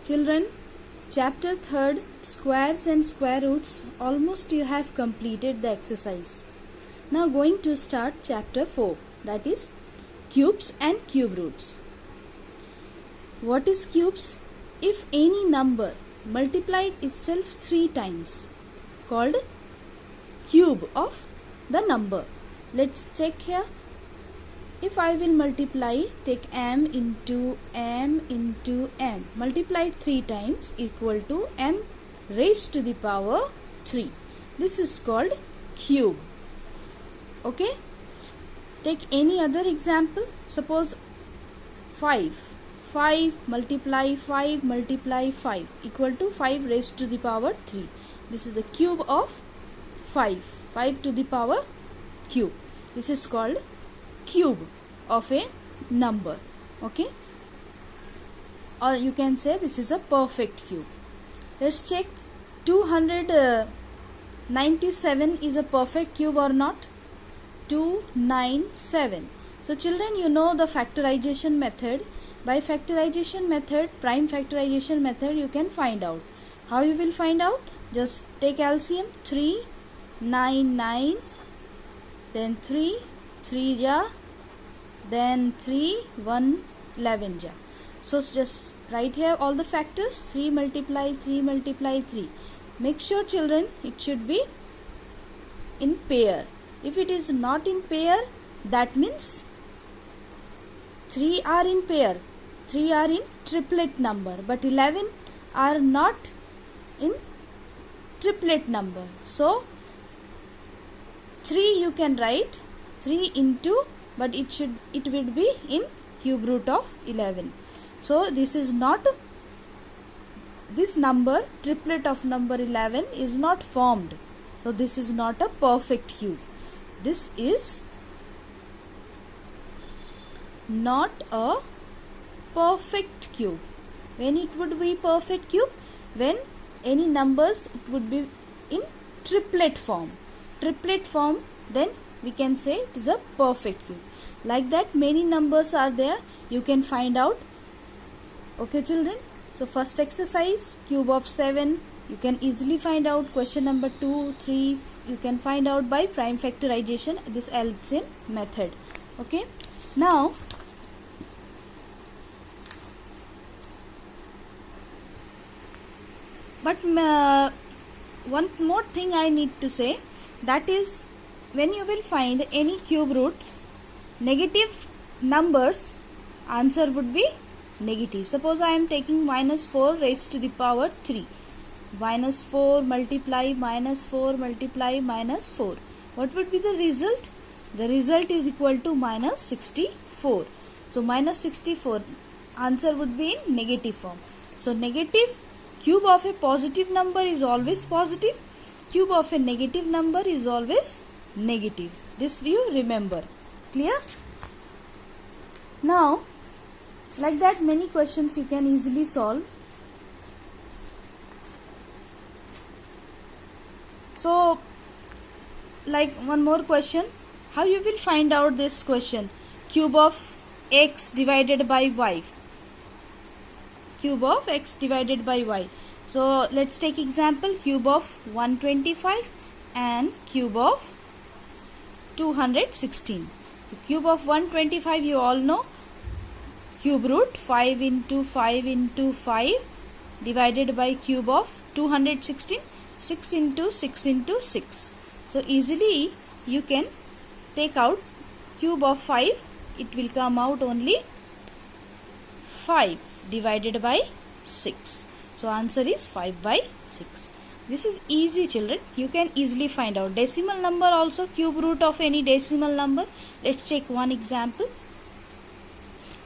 Children, chapter 3rd, squares and square roots, almost you have completed the exercise. Now going to start chapter 4, that is cubes and cube roots. What is cubes? If any number multiplied itself 3 times, called cube of the number. Let's check here. If I will multiply, take m into m, multiply 3 times equal to m raised to the power 3. This is called cube. Okay. Take any other example. Suppose 5 multiply 5 equal to 5 raised to the power 3. This is the cube of 5 to the power cube. This is called cube of a number. Okay, or you can say this is a perfect cube. Let's check 297 is a perfect cube or not. 297. So children, you know the factorization method. By factorization method, prime factorization method, you can find out. How you will find out? Just take LCM. 3 9 9, then 3 ja, then 3 1 11 ja. So just write here all the factors. 3 multiply 3 multiply 3. Make sure children it should be in pair. If it is not in pair, that means 3 are in pair, 3 are in triplet number, but 11 are not in triplet number. So 3 you can write 3 into, but it will be in cube root of 11. So this is not, this number, triplet of number 11 is not formed. So this is not a perfect cube. This is not a perfect cube. When it would be perfect cube? When any numbers it would be in triplet form. Triplet form, then we can say it is a perfect cube. Like that many numbers are there, you can find out. Okay children, so first exercise, cube of 7, you can easily find out. Question number 2, 3, you can find out by prime factorization, this LCM method. Okay, now but one more thing I need to say, that is when you will find any cube root, negative numbers, answer would be negative. Suppose I am taking minus 4 raised to the power 3. Minus 4 multiply minus 4 multiply minus 4. What would be the result? The result is equal to minus 64. So minus 64, answer would be in negative form. So negative cube of a positive number is always positive. Cube of a negative number is always negative. This you remember. Clear? Now, like that many questions you can easily solve. So, like one more question. How you will find out this question? Cube of x divided by y. Cube of x divided by y. So let's take example, cube of 125 and cube of 216. The cube of 125 you all know, cube root 5 into 5 into 5 divided by cube of 216, 6 into 6 into 6. So easily you can take out cube of 5, it will come out only 5 divided by 6. So answer is 5 by 6. This is easy children. You can easily find out. Decimal number also, cube root of any decimal number. Let's take one example.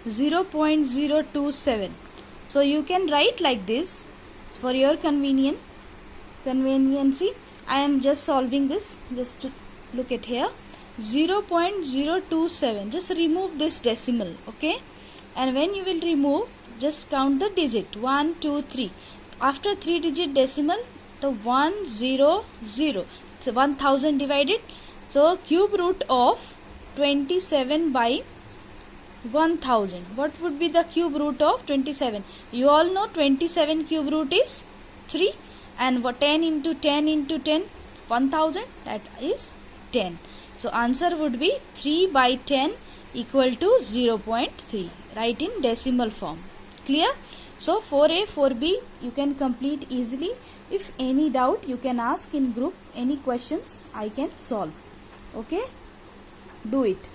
0.027. So you can write like this. For your conveniency, I am just solving this. Just to look at here. 0.027. Just remove this decimal. Okay. And when you will remove, just count the digit 1 2 3. After 3 digit decimal, the 100, so 1000 divided. So cube root of 27 by 1000. What would be the cube root of 27? You all know 27 cube root is 3, and 10 into 10 into 10, 1000, that is 10. So answer would be 3 by 10 equal to 0.3. Write in decimal form. Clear? So 4A, 4B you can complete easily. If any doubt you can ask in group. Any questions I can solve. Okay? Do it.